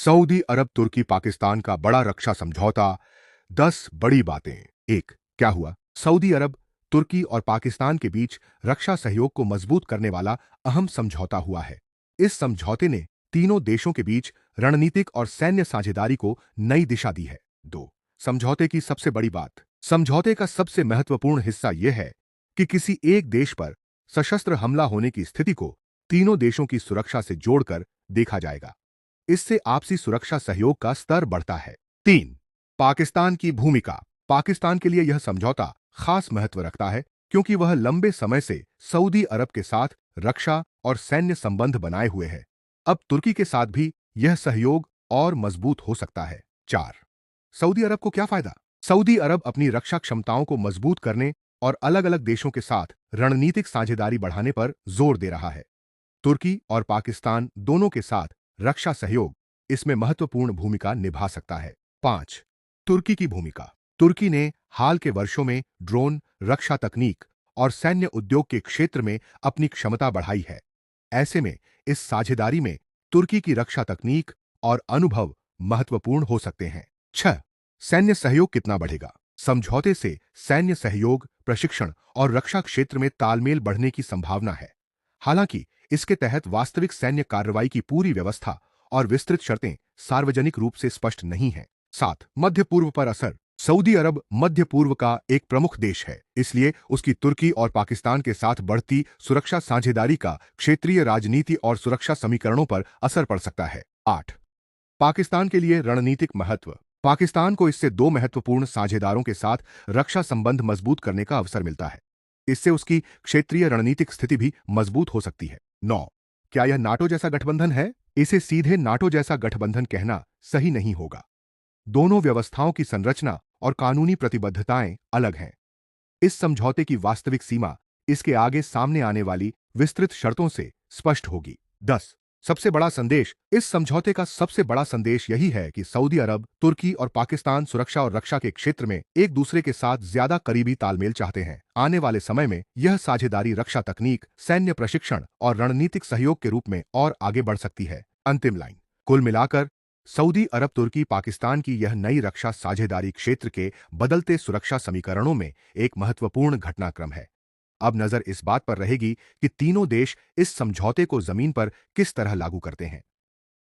Saudi अरब तुर्की पाकिस्तान का बड़ा रक्षा समझौता। 10 बड़ी बातें। एक, क्या हुआ? सऊदी अरब, तुर्की और पाकिस्तान के बीच रक्षा सहयोग को मजबूत करने वाला अहम समझौता हुआ है। इस समझौते ने तीनों देशों के बीच रणनीतिक और सैन्य साझेदारी को नई दिशा दी है। 2, समझौते की सबसे बड़ी बात। समझौते का सबसे महत्वपूर्ण हिस्सा यह है कि किसी एक देश पर सशस्त्र हमला होने की स्थिति को तीनों देशों की सुरक्षा से जोड़कर देखा जाएगा। इससे आपसी सुरक्षा सहयोग का स्तर बढ़ता है। 3, पाकिस्तान की भूमिका। पाकिस्तान के लिए यह समझौता खास महत्व रखता है क्योंकि वह लंबे समय से सऊदी अरब के साथ रक्षा और सैन्य संबंध बनाए हुए है। अब तुर्की के साथ भी यह सहयोग और मजबूत हो सकता है। 4, सऊदी अरब को क्या फायदा? सऊदी अरब अपनी रक्षा क्षमताओं को मजबूत करने और अलग अलग देशों के साथ रणनीतिक साझेदारी बढ़ाने पर जोर दे रहा है। तुर्की और पाकिस्तान दोनों के साथ रक्षा सहयोग इसमें महत्वपूर्ण भूमिका निभा सकता है। 5, तुर्की की भूमिका। तुर्की ने हाल के वर्षों में ड्रोन, रक्षा तकनीक और सैन्य उद्योग के क्षेत्र में अपनी क्षमता बढ़ाई है। ऐसे में इस साझेदारी में तुर्की की रक्षा तकनीक और अनुभव महत्वपूर्ण हो सकते हैं। 6, सैन्य सहयोग कितना बढ़ेगा? समझौते से सैन्य सहयोग, प्रशिक्षण और रक्षा क्षेत्र में तालमेल बढ़ने की संभावना है। हालांकि इसके तहत वास्तविक सैन्य कार्रवाई की पूरी व्यवस्था और विस्तृत शर्तें सार्वजनिक रूप से स्पष्ट नहीं हैं। 7, मध्य पूर्व पर असर। सऊदी अरब मध्य पूर्व का एक प्रमुख देश है, इसलिए उसकी तुर्की और पाकिस्तान के साथ बढ़ती सुरक्षा साझेदारी का क्षेत्रीय राजनीति और सुरक्षा समीकरणों पर असर पड़ सकता है। 8, पाकिस्तान के लिए रणनीतिक महत्व। पाकिस्तान को इससे दो महत्वपूर्ण साझेदारों के साथ रक्षा संबंध मजबूत करने का अवसर मिलता है। इससे उसकी क्षेत्रीय रणनीतिक स्थिति भी मजबूत हो सकती है। 9, क्या यह नाटो जैसा गठबंधन है? इसे सीधे नाटो जैसा गठबंधन कहना सही नहीं होगा। दोनों व्यवस्थाओं की संरचना और कानूनी प्रतिबद्धताएं अलग हैं। इस समझौते की वास्तविक सीमा इसके आगे सामने आने वाली विस्तृत शर्तों से स्पष्ट होगी। 10, सबसे बड़ा संदेश। इस समझौते का सबसे बड़ा संदेश यही है कि सऊदी अरब, तुर्की और पाकिस्तान सुरक्षा और रक्षा के क्षेत्र में एक दूसरे के साथ ज्यादा करीबी तालमेल चाहते हैं। आने वाले समय में यह साझेदारी रक्षा तकनीक, सैन्य प्रशिक्षण और रणनीतिक सहयोग के रूप में और आगे बढ़ सकती है। अंतिम लाइन। कुल मिलाकर सऊदी अरब तुर्की पाकिस्तान की यह नई रक्षा साझेदारी क्षेत्र के बदलते सुरक्षा समीकरणों में एक महत्वपूर्ण घटनाक्रम है। अब नजर इस बात पर रहेगी कि तीनों देश इस समझौते को जमीन पर किस तरह लागू करते हैं।